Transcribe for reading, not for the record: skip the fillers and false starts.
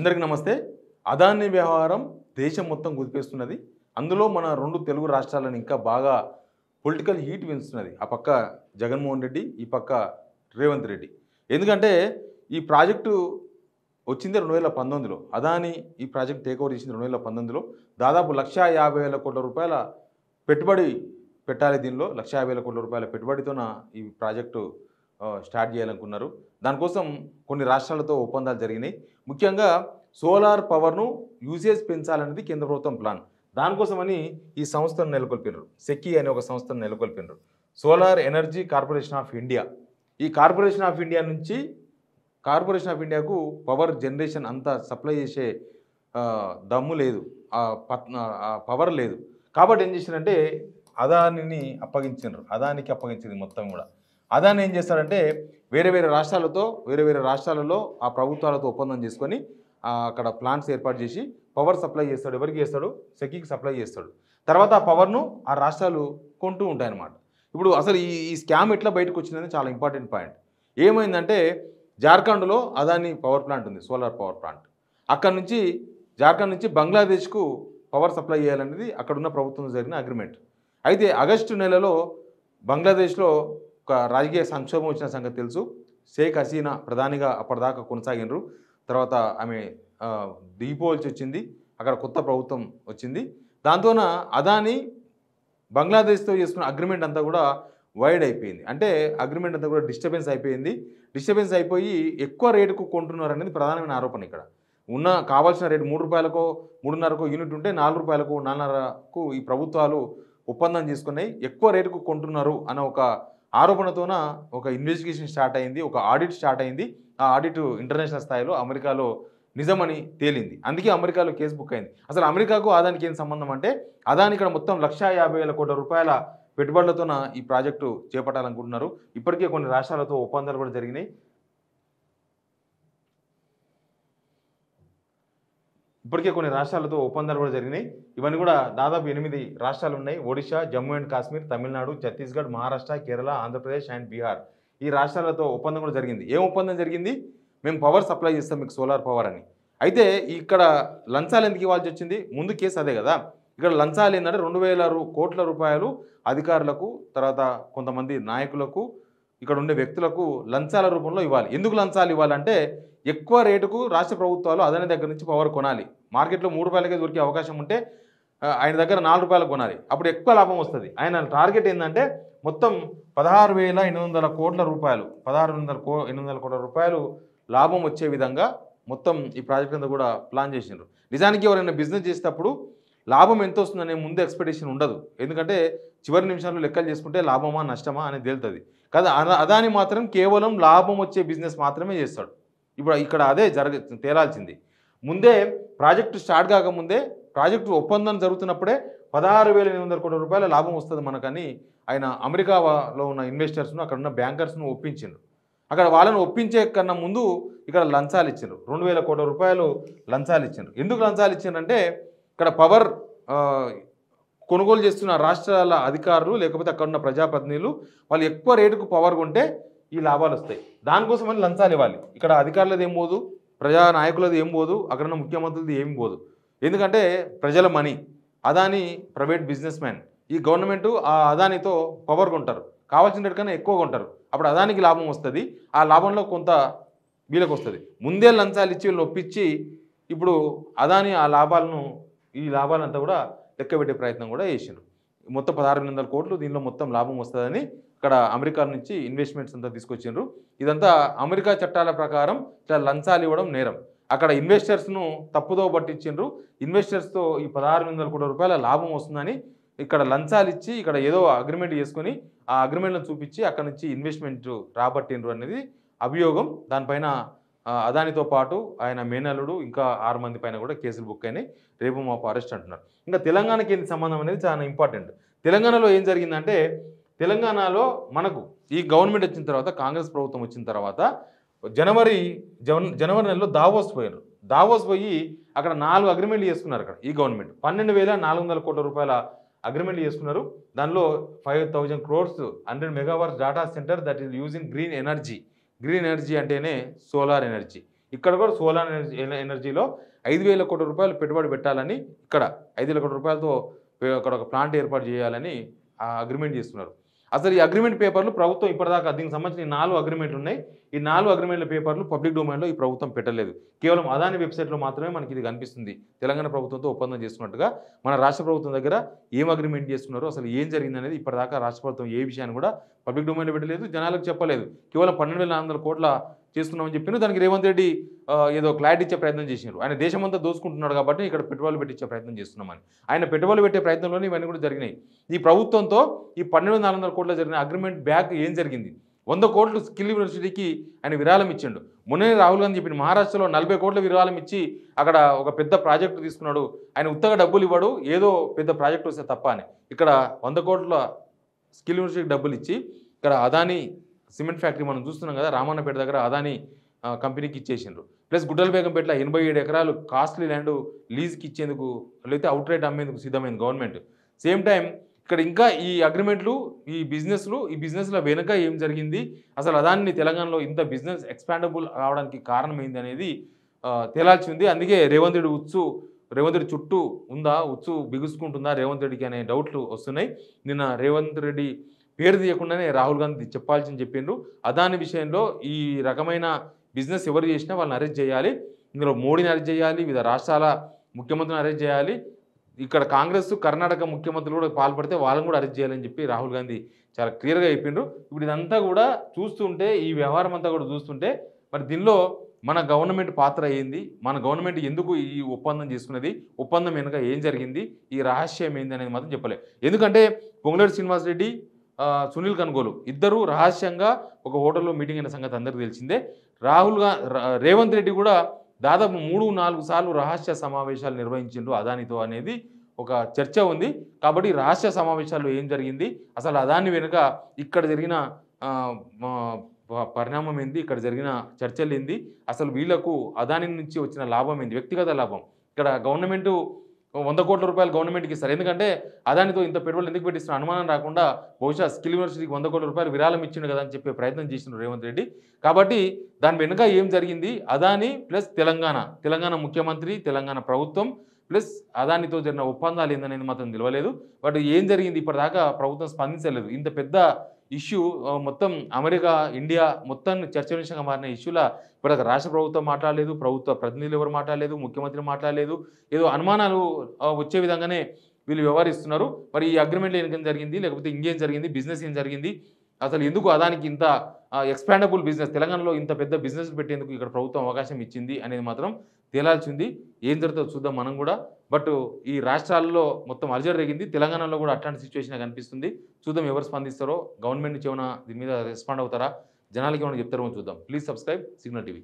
అందరికీ నమస్తే. అదాని వ్యవహారం దేశం మొత్తం కుదిపేస్తున్నది. అందులో మన రెండు తెలుగు రాష్ట్రాలను ఇంకా బాగా పొలిటికల్ హీట్ పెంచుతున్నది. ఆ పక్క జగన్మోహన్ రెడ్డి, ఈ పక్క రేవంత్ రెడ్డి. ఎందుకంటే ఈ ప్రాజెక్టు వచ్చింది 2019లో. అదాని ఈ ప్రాజెక్ట్ టేక్ ఓవర్ చేసింది 2019లో. దాదాపు 1,50,000 కోట్ల రూపాయల పెట్టుబడి పెట్టాలి. దీనిలో 1,50,000 కోట్ల రూపాయల పెట్టుబడితోన ఈ ప్రాజెక్టు స్టార్ట్ చేయాలనుకున్నారు. దానికోసం కొన్ని రాష్ట్రాలతో ఒప్పందాలు జరిగినాయి. ముఖ్యంగా సోలార్ పవర్ను యూసేజ్ పెంచాలనేది కేంద్ర ప్రభుత్వం ప్లాన్. దానికోసమని ఈ సంస్థను నెలకొల్పినారు. సెకీ అనే ఒక సంస్థను నెలకొల్పినారు. Solar energy corporation of India. ఈ కార్పొరేషన్ ఆఫ్ ఇండియా నుంచి కార్పొరేషన్ ఆఫ్ ఇండియాకు పవర్ జనరేషన్ అంతా సప్లై చేసే దమ్ము లేదు, పవర్ లేదు. కాబట్టి ఏం చేశారంటే అదానిని అప్పగించారు. అదానికి అప్పగించింది మొత్తం కూడా. అదాని ఏం చేస్తాడంటే వేరే వేరే రాష్ట్రాలలో ఆ ప్రభుత్వాలతో ఒప్పందం చేసుకొని అక్కడ ప్లాంట్స్ ఏర్పాటు చేసి పవర్ సప్లై చేస్తాడు. ఎవరికి చేస్తాడు? సెకీకి సప్లై చేస్తాడు. తర్వాత ఆ పవర్ను ఆ రాష్ట్రాలు కొంటూ ఉంటాయన్నమాట. ఇప్పుడు అసలు ఈ స్కామ్ ఎట్లా బయటకు వచ్చిందని చాలా ఇంపార్టెంట్ పాయింట్. ఏమైందంటే జార్ఖండ్లో అదాని పవర్ ప్లాంట్ ఉంది, సోలార్ పవర్ ప్లాంట్. అక్కడ నుంచి జార్ఖండ్ నుంచి బంగ్లాదేశ్కు పవర్ సప్లై చేయాలనేది అక్కడున్న ప్రభుత్వం జరిగిన అగ్రిమెంట్. అయితే ఆగస్టు నెలలో బంగ్లాదేశ్లో ఒక రాజకీయ సంక్షోభం వచ్చిన సంగతి తెలుసు. షేక్ హసీనా ప్రధానిగా అప్పటిదాకా కొనసాగినరు. తర్వాత ఆమె దిగిపోవాల్సి వచ్చింది. అక్కడ కొత్త ప్రభుత్వం వచ్చింది. దాంతోన అదాని బంగ్లాదేశ్తో చేసుకున్న అగ్రిమెంట్ అంతా కూడా వైడ్ అయిపోయింది. అంటే అగ్రిమెంట్ అంతా కూడా డిస్టర్బెన్స్ అయిపోయింది. డిస్టర్బెన్స్ అయిపోయి ఎక్కువ రేటుకు కొంటున్నారు అనేది ప్రధానమైన ఆరోపణ. ఇక్కడ ఉన్న కావాల్సిన రేటు ₹3కో 3.5కో యూనిట్ ఉంటే ₹4కో 4.5కు ఈ ప్రభుత్వాలు ఒప్పందం చేసుకున్నాయి. ఎక్కువ రేటుకు కొంటున్నారు అన్న ఒక ఆరోపణతోన ఒక ఇన్వెస్టిగేషన్ స్టార్ట్ అయింది, ఒక ఆడిట్ స్టార్ట్ అయింది. ఆ ఆడిట్ ఇంటర్నేషనల్ స్థాయిలో అమెరికాలో నిజమని తేలింది. అందుకే అమెరికాలో కేసు బుక్ అయింది. అసలు అమెరికాకు అదానికి ఏం సంబంధం అంటే అదాని ఇక్కడ మొత్తం 1,50,000 కోట్ల రూపాయల పెట్టుబడులతోన ఈ ప్రాజెక్టు చేపట్టాలనుకుంటున్నారు. ఇప్పటికే కొన్ని రాష్ట్రాలతో ఒప్పందాలు కూడా జరిగినాయి. ఇవన్నీ కూడా దాదాపు 8 రాష్ట్రాలు ఉన్నాయి. Odisha, Jammu and Kashmir, Tamil Nadu, Chhattisgarh, Maharashtra, Kerala, Andhra Pradesh and Bihar. ఈ రాష్ట్రాలతో ఒప్పందం కూడా జరిగింది. ఏం ఒప్పందం జరిగింది? మేము పవర్ సప్లై చేస్తాం మీకు, సోలార్ పవర్ అని. అయితే ఇక్కడ లంచాలు ఎందుకు ఇవ్వాల్సి వచ్చింది? ముందు కేసు అదే కదా. ఇక్కడ లంచాలు ఏంటంటే 2,000 కోట్ల రూపాయలు అధికారులకు, తర్వాత కొంతమంది నాయకులకు, ఇక్కడ ఉండే వ్యక్తులకు లంచాల రూపంలో ఇవ్వాలి. ఎందుకు లంచాలు ఇవ్వాలంటే ఎక్కువ రేటుకు రాష్ట్ర ప్రభుత్వాలు అదాని దగ్గర నుంచి పవర్ కొనాలి. మార్కెట్లో ₹3కే దొరికే అవకాశం ఉంటే ఆయన దగ్గర ₹4 కొనాలి. అప్పుడు ఎక్కువ లాభం వస్తుంది. ఆయన టార్గెట్ ఏంటంటే మొత్తం 16,800 కోట్ల రూపాయలు, 16,800 కోట్ల రూపాయలు లాభం వచ్చే విధంగా మొత్తం ఈ ప్రాజెక్ట్ అంతా కూడా ప్లాన్ చేసినారు. నిజానికి ఎవరైనా బిజినెస్ చేసేటప్పుడు లాభం ఎంత వస్తుందనే ముందు ఎక్స్పెక్టేషన్ ఉండదు. ఎందుకంటే చివరి నిమిషాల్లో లెక్కలు చేసుకుంటే లాభమా నష్టమా అనేది తేలుతుంది కదా. అదాని మాత్రం కేవలం లాభం వచ్చే బిజినెస్ మాత్రమే చేస్తాడు. ఇప్పుడు ఇక్కడ అదే తేలాల్సింది. ముందే ప్రాజెక్టు స్టార్ట్ కాకముందే, ప్రాజెక్టు ఒప్పందం జరుగుతున్నప్పుడే 16,800 కోట్ల రూపాయల లాభం వస్తుంది మనకని ఆయన అమెరికాలో ఉన్న ఇన్వెస్టర్స్ను, అక్కడ ఉన్న బ్యాంకర్స్ను ఒప్పించిండ్రు. అక్కడ వాళ్ళను ఒప్పించే కన్నా ముందు ఇక్కడ లంచాలు ఇచ్చిండ్రు. 2,000 కోట్ల రూపాయలు లంచాలు ఇచ్చిండ్రు. ఎందుకు లంచాలు ఇచ్చిండ్రంటే ఇక్కడ పవర్ కొనుగోలు చేస్తున్న రాష్ట్రాల అధికారులు లేకపోతే అక్కడ ఉన్న ప్రజాప్రతినిధులు వాళ్ళు ఎక్కువ రేటుకు పవర్ కొంటే ఈ లాభాలు వస్తాయి. దానికోసమని లంచాలు ఇవ్వాలి. ఇక్కడ అధికారులది ఏం పోదు, ప్రజా నాయకులది ఏం పోదు, అక్కడ ఉన్న ముఖ్యమంత్రులది ఏం పోదు. ఎందుకంటే ప్రజల money. Adani private business man. ఈ గవర్నమెంట్ ఆ అదానితో పవర్ కొంటారు, కావాల్సిన కన్నా ఎక్కువ కొంటారు. అప్పుడు అదానికి లాభం వస్తుంది. ఆ లాభంలో కొంత వీళ్ళకి వస్తుంది. ముందే లంచాలు ఇచ్చి వీళ్ళని ఒప్పించి ఇప్పుడు అదాని ఈ లాభాలంతా కూడా లెక్కబెట్టే ప్రయత్నం కూడా చేసిండ్రు. మొత్తం 16,800 కోట్లు దీనిలో మొత్తం లాభం వస్తుందని ఇక్కడ అమెరికా నుంచి ఇన్వెస్ట్మెంట్స్ అంతా తీసుకొచ్చిండ్రు. ఇదంతా అమెరికా చట్టాల ప్రకారం ఇట్లా లంచాలు ఇవ్వడం నేరం. అక్కడ ఇన్వెస్టర్స్ను తప్పుదో పట్టించిండ్రు. ఇన్వెస్టర్స్తో ఈ 16,800 కోట్ల రూపాయల లాభం వస్తుందని ఇక్కడ లంచాలు ఇచ్చి ఇక్కడ ఏదో అగ్రిమెంట్ చేసుకొని ఆ అగ్రిమెంట్లను చూపించి అక్కడ నుంచి ఇన్వెస్ట్మెంట్ రాబట్టిండ్రు అనేది అభియోగం. దానిపైన అదానితో పాటు ఆయన మేనల్లుడు ఇంకా 6 మంది పైన కూడా కేసులు బుక్ అయినాయి. రేపు మాపు అరెస్ట్ అంటున్నారు. ఇంకా తెలంగాణకి ఏంటి సంబంధం అనేది చాలా ఇంపార్టెంట్. తెలంగాణలో ఏం జరిగిందంటే తెలంగాణలో మనకు ఈ గవర్నమెంట్ వచ్చిన తర్వాత, కాంగ్రెస్ ప్రభుత్వం వచ్చిన తర్వాత జనవరి నెలలో దావోస్ పోయారు. దావోస్ పోయి అక్కడ 4 అగ్రిమెంట్లు చేసుకున్నారు. అక్కడ ఈ గవర్నమెంట్ 12,400 కోట్ల రూపాయల అగ్రిమెంట్లు చేసుకున్నారు. దానిలో 5,000 crores 100 megawatts data centre that is using green energy. Green energy అంటేనే సోలార్ ఎనర్జీ. ఇక్కడ కూడా సోలార్ ఎనర్జీలో 5,000 కోట్ల రూపాయలు పెట్టుబడి పెట్టాలని, ఇక్కడ 5,000 కోట్ల రూపాయలతో అక్కడ ఒక ప్లాంట్ ఏర్పాటు చేయాలని అగ్రిమెంట్ చేస్తున్నారు. అసలు ఈ అగ్రిమెంట్ పేపర్లు ప్రభుత్వం ఇప్పటిదాకా దీనికి సంబంధించిన 4 అగ్రిమెంట్లు ఉన్నాయి. ఈ 4 అగ్రిమెంట్ల పేపర్లు పబ్లిక్ డొమైన్లో ఈ ప్రభుత్వం పెట్టలేదు. కేవలం అదాని వెబ్సైట్లో మాత్రమే మనకి ఇది కనిపిస్తుంది. తెలంగాణ ప్రభుత్వంతో ఒప్పందం చేసుకున్నట్టుగా. మన రాష్ట్ర ప్రభుత్వం దగ్గర ఏం అగ్రిమెంట్ చేసుకున్నారో, అసలు ఏం జరిగిందనేది ఇప్పటిదాకా రాష్ట్ర ప్రభుత్వం ఏ విషయాన్ని కూడా పబ్లిక్ డొమైన్లో పెట్టలేదు, జనాలకు చెప్పలేదు. కేవలం 12,400 కోట్ల చేసుకున్నామని చెప్పిన దానికి రేవంత్ రెడ్డి ఏదో క్లారిటీ ఇచ్చే ప్రయత్నం చేసినారు. ఆయన దేశమంతా దోసుకుంటున్నాడు కాబట్టి ఇక్కడ పెట్టుబడులు పెట్టించే ప్రయత్నం చేస్తున్నామని. ఆయన పెట్టుబడులు పెట్టే ప్రయత్నంలోనే ఇవన్నీ కూడా జరిగినాయి. ఈ ప్రభుత్వంతో ఈ 12,400 కోట్ల జరిగిన అగ్రిమెంట్ బ్యాక్ ఏం జరిగింది? 100 కోట్లు స్కిల్ యూనివర్సిటీకి ఆయన విరాళం ఇచ్చిండు. మొన్ననే రాహుల్ గాంధీ చెప్పిన మహారాష్ట్రలో 40 కోట్ల విరాళం ఇచ్చి అక్కడ ఒక పెద్ద ప్రాజెక్టు తీసుకున్నాడు. ఆయన ఉత్తగా డబ్బులు ఇవ్వడు, ఏదో పెద్ద ప్రాజెక్టు వస్తే తప్ప అని. ఇక్కడ 100 కోట్ల స్కిల్ యూనివర్సిటీకి డబ్బులు ఇచ్చి ఇక్కడ అదాని సిమెంట్ ఫ్యాక్టరీ మనం చూస్తున్నాం కదా, రామన్నపేట దగ్గర అదాని కంపెనీకి ఇచ్చేసిండ్రు. ప్లస్ గుడ్డలబేగంపేటలో 87 ఎకరాలు కాస్ట్లీ ల్యాండ్ లీజ్కి ఇచ్చేందుకు, లేకపోతే అవుట్ రైట్ అమ్మేందుకు సిద్ధమైంది గవర్నమెంట్. సేమ్ టైం ఇక్కడ ఇంకా ఈ అగ్రిమెంట్లు, ఈ బిజినెస్ల వెనుక ఏం జరిగింది, అసలు అదాన్ని తెలంగాణలో ఇంత బిజినెస్ ఎక్స్పాండబుల్ కావడానికి కారణం ఏంది అనేది తేలాల్సి ఉంది. అందుకే రేవంత్ రెడ్డి చుట్టూ ఉందా, ఉచ్చు బిగుసుకుంటుందా రేవంత్ రెడ్డికి అనే డౌట్లు వస్తున్నాయి. నిన్న రేవంత్ రెడ్డి పేరు తీయకుండానే రాహుల్ గాంధీ చెప్పాల్సింది చెప్పిండ్రు. అదాని విషయంలో ఈ రకమైన బిజినెస్ ఎవరు చేసినా వాళ్ళని అరెస్ట్ చేయాలి, ఇందులో మోడీని అరెస్ట్ చేయాలి, వివిధ రాష్ట్రాల ముఖ్యమంత్రిని అరెస్ట్ చేయాలి, ఇక్కడ కాంగ్రెస్ కర్ణాటక ముఖ్యమంత్రులు కూడా పాల్పడితే వాళ్ళని కూడా అరెస్ట్ చేయాలని చెప్పి రాహుల్ గాంధీ చాలా క్లియర్గా చెప్పిండ్రు. ఇప్పుడు ఇదంతా కూడా చూస్తుంటే, ఈ వ్యవహారం అంతా కూడా చూస్తుంటే, మరి దీనిలో మన గవర్నమెంట్ పాత్ర ఏంది, మన గవర్నమెంట్ ఎందుకు ఈ ఒప్పందం చేసుకున్నది, ఒప్పందం వెనుక ఏం జరిగింది, ఈ రహస్యం ఏంది అనేది మాత్రం చెప్పలేదు. ఎందుకంటే పొంగులేటి శ్రీనివాసరెడ్డి, సునీల్ కనుగోలు ఇద్దరు రహస్యంగా ఒక హోటల్లో మీటింగ్ అయిన సంగతి అందరికీ తెలిసిందే. రేవంత్ రెడ్డి కూడా దాదాపు 3-4 సార్లు రహస్య సమావేశాలు నిర్వహించిండ్రు అదానితో అనేది ఒక చర్చ ఉంది. కాబట్టి రహస్య సమావేశాల్లో ఏం జరిగింది, అసలు అదాని వెనుక ఇక్కడ జరిగిన పరిణామం ఏంది, ఇక్కడ జరిగిన చర్చలు ఏంది, అసలు వీళ్లకు అదాని నుంచి వచ్చిన లాభం ఏంది, వ్యక్తిగత లాభం. ఇక్కడ గవర్నమెంట్ 100 కోట్ల రూపాయలు గవర్నమెంట్కి ఇస్తారు. ఎందుకంటే అదానితో ఇంత పెట్టుబడులు ఎందుకు పెట్టిస్తున్న అనుమానం రాకుండా బహుశా స్కిల్ యూనివర్సిటీకి 100 కోట్ల రూపాయలు విరాళం ఇచ్చిండు కదా అని చెప్పే ప్రయత్నం చేసిండు రేవంత్ రెడ్డి. కాబట్టి దాని వెనుక ఏం జరిగింది, అదాని ప్లస్ తెలంగాణ ముఖ్యమంత్రి, తెలంగాణ ప్రభుత్వం ప్లస్ అదానితో జరిగిన ఒప్పందాలు ఏందనేది మాత్రం తెలియలేదు. బట్ ఏం జరిగింది ఇప్పటిదాకా ప్రభుత్వం స్పందించలేదు. ఇంత పెద్ద ఇష్యూ మొత్తం అమెరికా, ఇండియా మొత్తం చర్చనీయాంశంగా మారిన ఇష్యూల ఇప్పటిదాకా రాష్ట్ర ప్రభుత్వం మాట్లాడలేదు, ప్రభుత్వ ప్రతినిధులు ఎవరు మాట్లాడలేదు, ముఖ్యమంత్రి మాట్లాడలేదు. ఏదో అనుమానాలు వచ్చే విధంగానే వీళ్ళు వ్యవహరిస్తున్నారు. మరి ఈ అగ్రిమెంట్లో ఏం జరిగింది, లేకపోతే ఇంకేం జరిగింది, బిజినెస్ ఏం జరిగింది, అసలు ఎందుకు అదానికి ఇంత ఎక్స్పాండబుల్ బిజినెస్, తెలంగాణలో ఇంత పెద్ద బిజినెస్ పెట్టేందుకు ఇక్కడ ప్రభుత్వం అవకాశం ఇచ్చింది అనేది మాత్రం తేలాల్సింది. ఏం జరుగుతుందో చూద్దాం మనం కూడా. బట్ ఈ రాష్ట్రాల్లో మొత్తం అలజడి రేగింది, తెలంగాణలో కూడా అట్లాంటి సిచ్యువేషన్ కనిపిస్తుంది. చూద్దాం ఎవరు స్పందిస్తారో, గవర్నమెంట్ నుంచి ఏమైనా దీని మీద రెస్పాండ్ అవుతారా, జనాలకి ఏమైనా చెప్తారో చూద్దాం. Please subscribe signal TV.